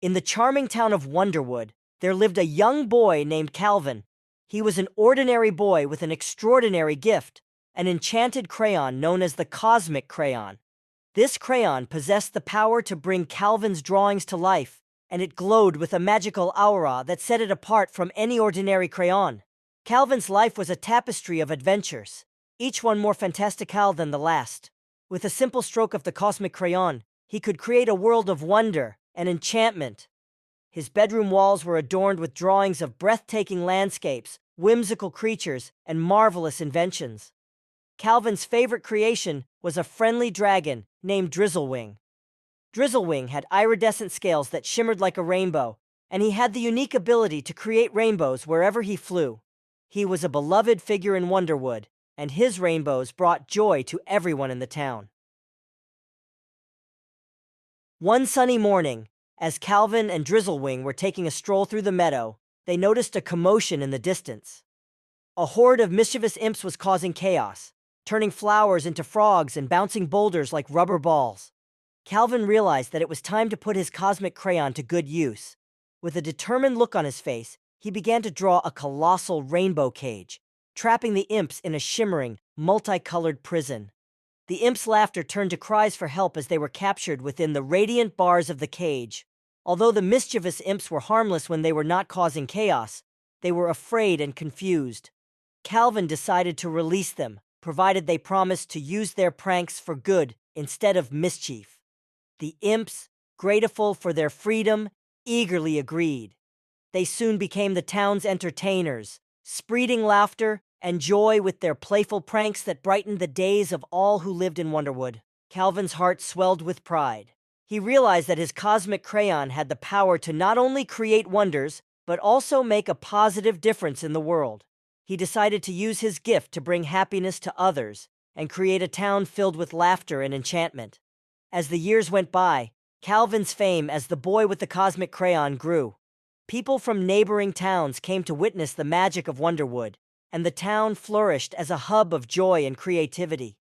In the charming town of Wonderwood, there lived a young boy named Calvin. He was an ordinary boy with an extraordinary gift, an enchanted crayon known as the Cosmic Crayon. This crayon possessed the power to bring Calvin's drawings to life, and it glowed with a magical aura that set it apart from any ordinary crayon. Calvin's life was a tapestry of adventures, each one more fantastical than the last. With a simple stroke of the Cosmic Crayon, he could create a world of wonder and enchantment. His bedroom walls were adorned with drawings of breathtaking landscapes, whimsical creatures, and marvelous inventions. Calvin's favorite creation was a friendly dragon named Drizzlewing. Drizzlewing had iridescent scales that shimmered like a rainbow, and he had the unique ability to create rainbows wherever he flew. He was a beloved figure in Wonderwood, and his rainbows brought joy to everyone in the town. One sunny morning, as Calvin and Drizzlewing were taking a stroll through the meadow, they noticed a commotion in the distance. A horde of mischievous imps was causing chaos, turning flowers into frogs and bouncing boulders like rubber balls. Calvin realized that it was time to put his cosmic crayon to good use. With a determined look on his face, he began to draw a colossal rainbow cage, trapping the imps in a shimmering, multicolored prison. The imps' laughter turned to cries for help as they were captured within the radiant bars of the cage. Although the mischievous imps were harmless when they were not causing chaos, they were afraid and confused. Calvin decided to release them, provided they promised to use their pranks for good instead of mischief. The imps, grateful for their freedom, eagerly agreed. They soon became the town's entertainers, spreading laughter and joy with their playful pranks that brightened the days of all who lived in Wonderwood. Calvin's heart swelled with pride. He realized that his cosmic crayon had the power to not only create wonders, but also make a positive difference in the world. He decided to use his gift to bring happiness to others and create a town filled with laughter and enchantment. As the years went by, Calvin's fame as the boy with the cosmic crayon grew. People from neighboring towns came to witness the magic of Wonderwood, and the town flourished as a hub of joy and creativity.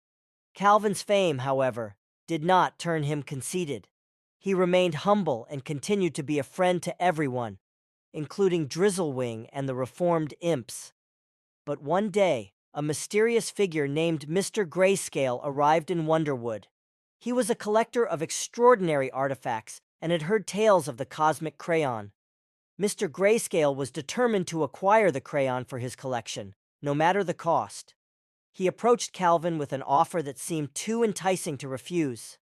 Calvin's fame, however, did not turn him conceited. He remained humble and continued to be a friend to everyone, including Drizzlewing and the reformed imps. But one day, a mysterious figure named Mr. Grayscale arrived in Wonderwood. He was a collector of extraordinary artifacts and had heard tales of the cosmic crayon. Mr. Grayscale was determined to acquire the crayon for his collection, no matter the cost. He approached Calvin with an offer that seemed too enticing to refuse.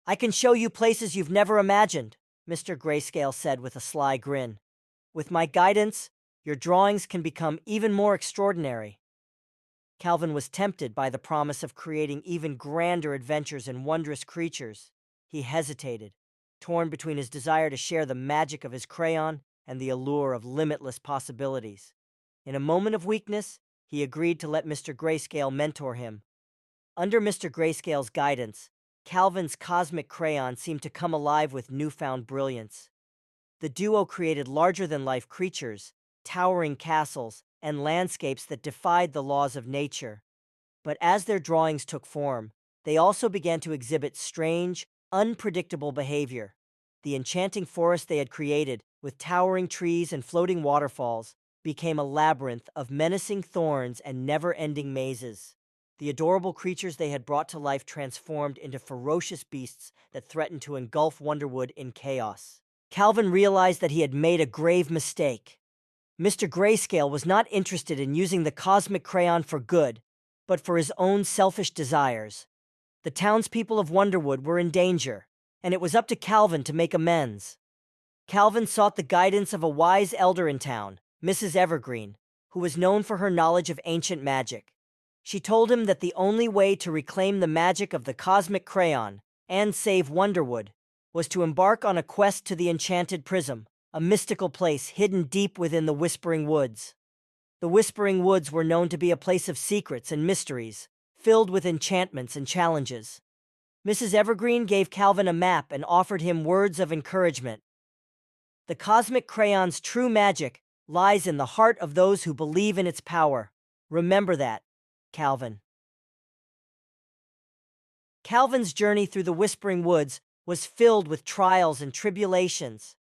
"I can show you places you've never imagined," Mr. Grayscale said with a sly grin. "With my guidance, your drawings can become even more extraordinary." Calvin was tempted by the promise of creating even grander adventures and wondrous creatures. He hesitated, torn between his desire to share the magic of his crayon and the allure of limitless possibilities. In a moment of weakness, he agreed to let Mr. Grayscale mentor him. Under Mr. Grayscale's guidance, Calvin's cosmic crayon seemed to come alive with newfound brilliance. The duo created larger-than-life creatures, towering castles, and landscapes that defied the laws of nature. But as their drawings took form, they also began to exhibit strange, unpredictable behavior. The enchanting forest they had created, with towering trees and floating waterfalls, became a labyrinth of menacing thorns and never-ending mazes. The adorable creatures they had brought to life transformed into ferocious beasts that threatened to engulf Wonderwood in chaos. Calvin realized that he had made a grave mistake. Mr. Grayscale was not interested in using the cosmic crayon for good, but for his own selfish desires. The townspeople of Wonderwood were in danger, and it was up to Calvin to make amends. Calvin sought the guidance of a wise elder in town, Mrs. Evergreen, who was known for her knowledge of ancient magic. She told him that the only way to reclaim the magic of the cosmic crayon and save Wonderwood was to embark on a quest to the Enchanted Prism, a mystical place hidden deep within the Whispering Woods. The Whispering Woods were known to be a place of secrets and mysteries, filled with enchantments and challenges. Mrs. Evergreen gave Calvin a map and offered him words of encouragement. "The cosmic crayon's true magic lies in the heart of those who believe in its power. Remember that, Calvin." Calvin's journey through the Whispering Woods was filled with trials and tribulations.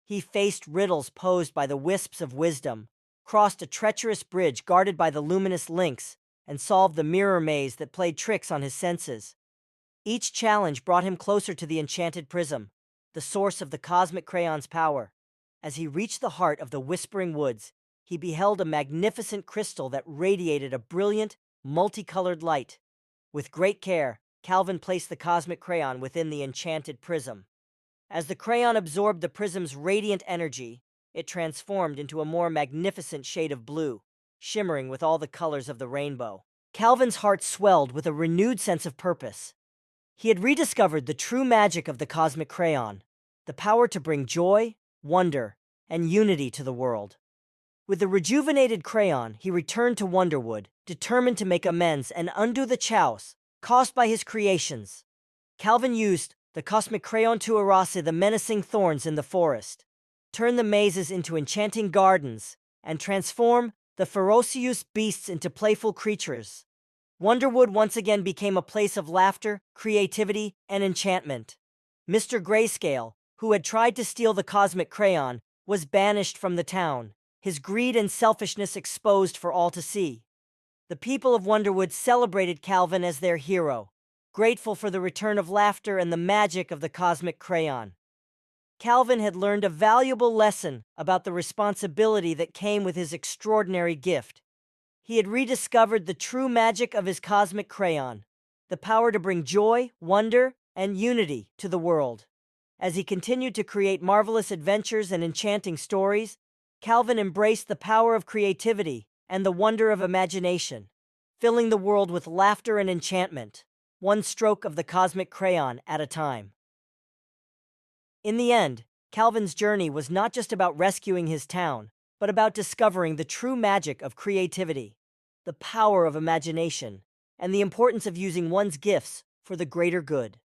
He faced riddles posed by the wisps of wisdom, crossed a treacherous bridge guarded by the luminous lynx, and solved the mirror maze that played tricks on his senses. Each challenge brought him closer to the enchanted prism, the source of the cosmic crayon's power. As he reached the heart of the Whispering Woods, he beheld a magnificent crystal that radiated a brilliant, multicolored light. With great care, Calvin placed the cosmic crayon within the enchanted prism. As the crayon absorbed the prism's radiant energy, it transformed into a more magnificent shade of blue, shimmering with all the colors of the rainbow. Calvin's heart swelled with a renewed sense of purpose. He had rediscovered the true magic of the cosmic crayon, the power to bring joy, wonder, and unity to the world. With the rejuvenated crayon, he returned to Wonderwood, determined to make amends and undo the chaos caused by his creations. Calvin used the cosmic crayon to erase the menacing thorns in the forest, turn the mazes into enchanting gardens, and transform the ferocious beasts into playful creatures. Wonderwood once again became a place of laughter, creativity, and enchantment. Mr. Grayscale, who had tried to steal the cosmic crayon, was banished from the town, his greed and selfishness exposed for all to see. The people of Wonderwood celebrated Calvin as their hero, grateful for the return of laughter and the magic of the cosmic crayon. Calvin had learned a valuable lesson about the responsibility that came with his extraordinary gift. He had rediscovered the true magic of his cosmic crayon, the power to bring joy, wonder, and unity to the world. As he continued to create marvelous adventures and enchanting stories, Calvin embraced the power of creativity and the wonder of imagination, filling the world with laughter and enchantment, one stroke of the cosmic crayon at a time. In the end, Calvin's journey was not just about rescuing his town, but about discovering the true magic of creativity, the power of imagination, and the importance of using one's gifts for the greater good.